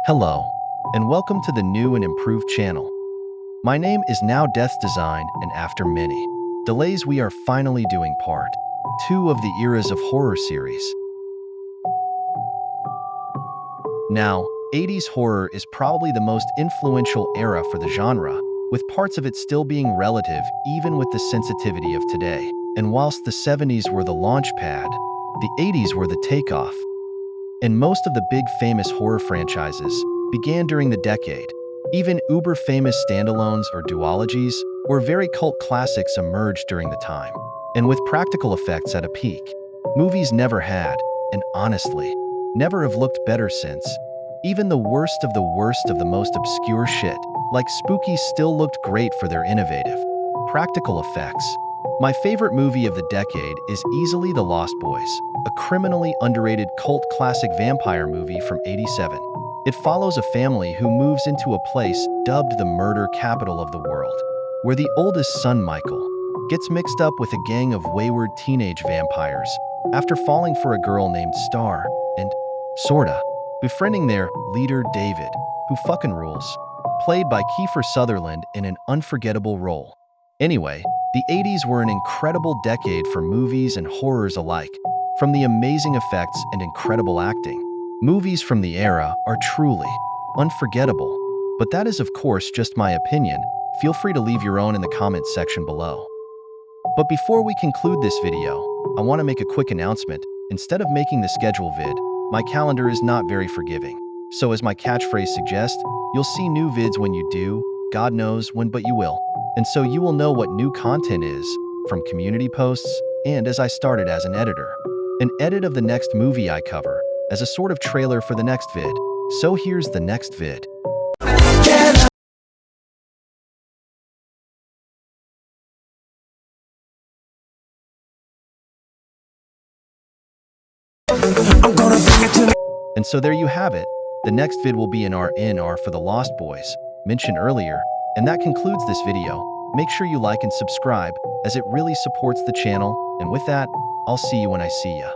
Hello, and welcome to the new and improved channel. My name is now Death Design, and after many delays we are finally doing part 2 of the Eras of Horror series. Now, 80s horror is probably the most influential era for the genre, with parts of it still being relative even with the sensitivity of today. And whilst the 70s were the launch pad, the 80s were the takeoff. And most of the big famous horror franchises began during the decade. Even uber-famous standalones or duologies or very cult classics emerged during the time. And with practical effects at a peak, movies never had, and honestly, never have looked better since. Even the worst of the most obscure shit, like Spooky, still looked great for their innovative, practical effects. My favorite movie of the decade is easily The Lost Boys, a criminally underrated cult classic vampire movie from '87. It follows a family who moves into a place dubbed the murder capital of the world, where the oldest son, Michael, gets mixed up with a gang of wayward teenage vampires after falling for a girl named Star and, sorta, befriending their leader, David, who fucking rules, played by Kiefer Sutherland in an unforgettable role. Anyway, the 80s were an incredible decade for movies and horrors alike. From the amazing effects and incredible acting, movies from the era are truly unforgettable. But that is, of course, just my opinion. Feel free to leave your own in the comments section below. But before we conclude this video, I want to make a quick announcement. Instead of making the schedule vid, my calendar is not very forgiving. So as my catchphrase suggests, you'll see new vids when you do, God knows when, but you will. And so you will know what new content is, from community posts, and as I started as an editor. An edit of the next movie I cover, as a sort of trailer for the next vid. So here's the next vid. And so there you have it. The next vid will be an RNR for The Lost Boys, mentioned earlier. And that concludes this video. Make sure you like and subscribe, as it really supports the channel. And with that, I'll see you when I see ya.